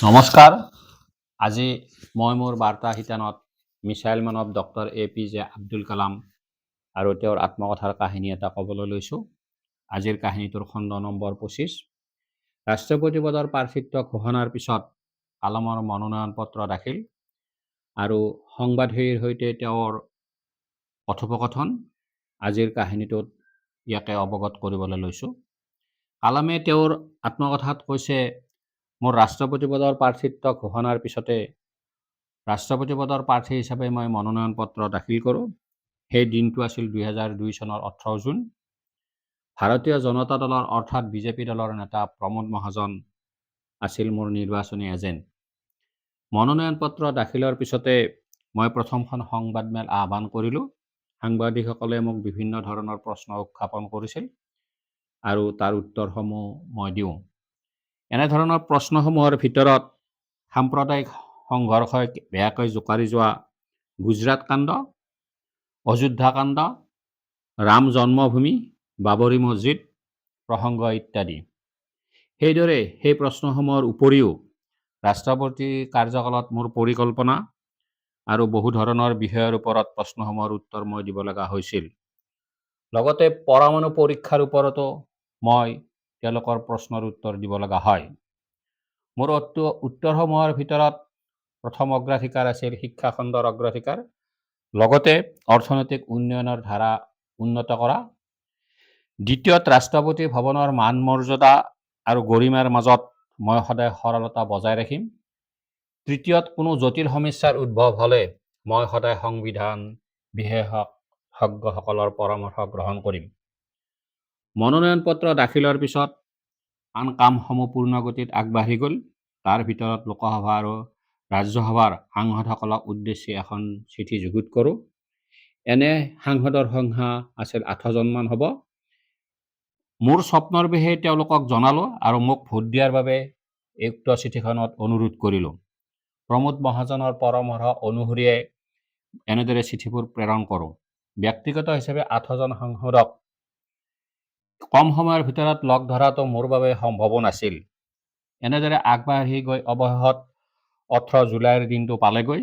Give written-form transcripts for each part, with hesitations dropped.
নমস্কাৰ। আজি মই মোৰ বাৰ্তা শিতানত missile man of doctor APJ Abdul Kalam আৰু তেওঁৰ আত্মকথাৰ কাহিনী এটা ক'বলৈ লৈছোঁ। আজিৰ কাহিনীটোৰ খণ্ড নম্বৰ 25। ৰাষ্ট্ৰপতি পদৰ প্ৰাৰ্থিত্ব ঘোষণাৰ পিছত কালামৰ মনোনয়ন পত্ৰ দাখিল আৰু সংবাদসেৱীৰ সৈতে তেওঁৰ কথোপকথন আজিৰ কাহিনীটোত ইয়াকে অৱগত কৰিবলৈ লৈছোঁ। কালামে তেওঁৰ আত্মকথাত কৈছে, মোৰ ৰাষ্ট্ৰপতি পদৰ প্ৰাৰ্থিত্ব ঘোষণাৰ পিছতে ৰাষ্ট্ৰপতি পদৰ প্ৰাৰ্থী হিচাপে মই মনোনয়ন পত্ৰ দাখিল কৰোঁ। সেই দিনটো আছিল 2002 চনৰ 18 জুন। ভাৰতীয় জনতা দলৰ অৰ্থাৎ BJP দলৰ নেতা প্ৰমোদ মহাজন আছিল মোৰ নিৰ্বাচনী এজেণ্ট। মনোনয়ন পত্ৰ দাখিলৰ পিছতে মই প্ৰথমখন সংবাদমেল আহ্বান কৰিলোঁ। সাংবাদিকসকলে মোক বিভিন্ন ধৰণৰ প্ৰশ্ন উত্থাপন কৰিছিল আৰু তাৰ উত্তৰসমূহ মই দিওঁ। এনেধৰণৰ প্ৰশ্নসমূহৰ ভিতৰত সাম্প্ৰদায়িক সংঘৰ্ষই বেয়াকৈ জোকাৰি যোৱা গুজৰাট কাণ্ড, অযোধ্যা কাণ্ড, ৰাম জন্মভূমি, বাবৰি মছজিদ প্ৰসংগ ইত্যাদি। সেইদৰে সেই প্ৰশ্নসমূহৰ উপৰিও ৰাষ্ট্ৰপতি কাৰ্যকালত মোৰ পৰিকল্পনা আৰু বহু ধৰণৰ বিষয়ৰ ওপৰত প্ৰশ্নসমূহৰ উত্তৰ মই দিব লগা হৈছিল। লগতে পৰমাণু পৰীক্ষাৰ ওপৰতো মই তেওঁলোকৰ প্ৰশ্নৰ উত্তৰ দিব লগা হয়। মোৰ উত্তৰসমূহৰ ভিতৰত প্ৰথম অগ্ৰাধিকাৰ আছিল শিক্ষা খণ্ডৰ অগ্ৰাধিকাৰ, লগতে অৰ্থনৈতিক উন্নয়নৰ ধাৰা উন্নত কৰা। দ্বিতীয়ত, ৰাষ্ট্ৰপতি ভৱনৰ মান মৰ্যাদা আৰু গৰিমাৰ মাজত মই সদায় সৰলতা বজাই ৰাখিম। তৃতীয়ত, কোনো জটিল সমস্যাৰ উদ্ভৱ হ'লে মই সদায় সংবিধান বিশেষজ্ঞসকলৰ পৰামৰ্শ গ্ৰহণ কৰিম। মনোনয়ন পত্ৰ দাখিলৰ পিছত আন কামসমূহ পূৰ্ণগতিত আগবাঢ়ি গ'ল। তাৰ ভিতৰত লোকসভা আৰু ৰাজ্যসভাৰ সাংসদসকলক উদ্দেশ্যি এখন চিঠি যুগুত কৰোঁ। এনে সাংসদৰ সংখ্যা আছিল 18জন মান হ'ব। মোৰ স্বপ্নৰ বিষয়ে তেওঁলোকক জনালোঁ আৰু মোক ভোট দিয়াৰ বাবে উক্ত চিঠিখনত অনুৰোধ কৰিলোঁ। প্ৰমোদ মহাজনৰ পৰামৰ্শ অনুসৰিয়ে এনেদৰে চিঠিবোৰ প্ৰেৰণ কৰোঁ। ব্যক্তিগত হিচাপে 18জন সাংসদক কম সময়ৰ ভিতৰত লগ ধৰাটো মোৰ বাবে সম্ভৱো নাছিল। এনেদৰে আগবাঢ়ি গৈ অৱশেষত 18 জুলাইৰ দিনটো পালেগৈ।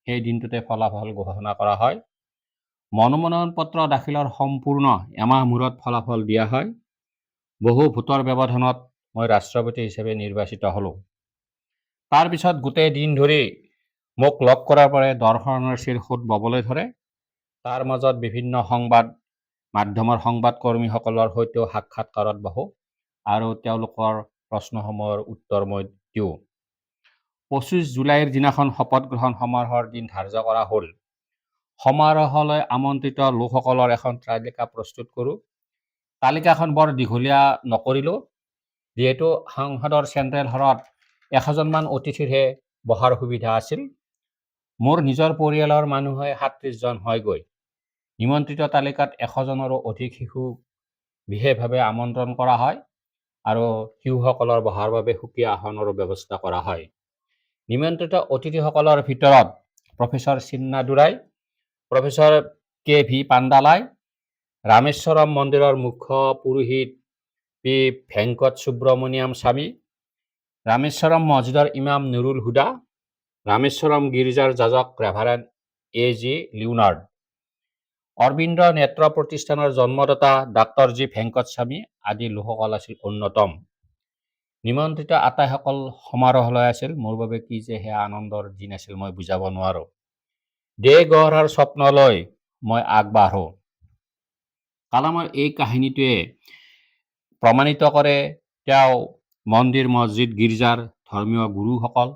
সেই দিনটোতে ফলাফল ঘোষণা কৰা হয়। মনোনয়ন পত্ৰ দাখিলৰ সম্পূৰ্ণ এমাহ মূৰত ফলাফল দিয়া হয়। বহু ভোটৰ ব্যৱধানত মই ৰাষ্ট্ৰপতি হিচাপে নিৰ্বাচিত হ'লোঁ। তাৰ পিছত গোটেই দিন ধৰি মোক লগ কৰাৰ পৰাই দৰ্শনৰ সোঁত ববলৈ ধৰে। তাৰ মাজত বিভিন্ন সংবাদ মাধ্যমৰ সংবাদকৰ্মীসকলৰ সৈতেও সাক্ষাৎকাৰত বহোঁ আৰু তেওঁলোকৰ প্ৰশ্নসমূহৰ উত্তৰ মই দিওঁ। 25 জুলাইৰ দিনাখন শপত গ্ৰহণ সমাৰোহৰ দিন ধাৰ্য কৰা হ'ল। সমাৰোহলৈ আমন্ত্ৰিত লোকসকলৰ এখন তালিকা প্ৰস্তুত কৰোঁ। তালিকাখন বৰ দীঘলীয়া নকৰিলোঁ, যিহেতু সংসদৰ চেণ্ট্ৰেল হলত 100জন মান অতিথিৰহে বহাৰ সুবিধা আছিল। মোৰ নিজৰ পৰিয়ালৰ মানুহে 37 জন হয়গৈ। নিমন্ত্ৰিত তালিকাত 100জনৰো অধিক শিশুক বিশেষভাৱে আমন্ত্ৰণ কৰা হয় আৰু শিশুসকলৰ বহাৰ বাবে সুকীয়া আসনৰো ব্যৱস্থা কৰা হয়। নিমন্ত্ৰিত অতিথিসকলৰ ভিতৰত প্ৰফেচৰ চিন্নাদুৰাই, প্ৰফেচৰ KV পাণ্ডালাই, ৰামেশ্বৰম মন্দিৰৰ মুখ্য পুৰোহিত P ভেংকট সুব্ৰমণিয়াম স্বামী, ৰামেশ্বৰম মছজিদৰ ইমাম নুৰুল হুদা, ৰামেশ্বৰম গীৰ্জাৰ যাজক ৰেভাৰেণ্ড AG লিওনাৰ্ড, অৰবিন্দ নেত্ৰ প্ৰতিষ্ঠানৰ জন্মদাতা ডাক্তৰ G ভেংকট স্বামী আদি লোকসকল আছিল অন্যতম। নিমন্ত্ৰিত আটাইসকল সমাৰোহলৈ আছিল। মোৰ বাবে কি যে সেয়া আনন্দৰ দিন আছিল মই বুজাব নোৱাৰোঁ। দেশ গঢ়াৰ স্বপ্নলৈ মই আগবাঢ়োঁ। কালামৰ এই কাহিনীটোৱে প্ৰমাণিত কৰে তেওঁ মন্দিৰ মছজিদ গীৰ্জাৰ ধৰ্মীয় গুৰুসকল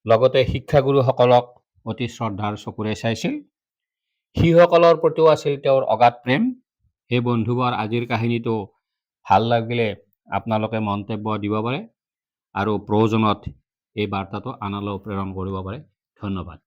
লগতে শিক্ষাগুৰুসকলক অতি শ্ৰদ্ধাৰ চকুৰে চাইছিল। শিশুসকলৰ প্ৰতিও আছিল তেওঁৰ অগাধ প্ৰেম। সেই বন্ধুবৰ আজিৰ কাহিনীটো ভাল লাগিলে আপোনালোকে মন্তব্য দিব পাৰে আৰু প্ৰয়োজনত এই বাৰ্তাটো আনলৈও প্ৰেৰণ কৰিব পাৰে। ধন্যবাদ।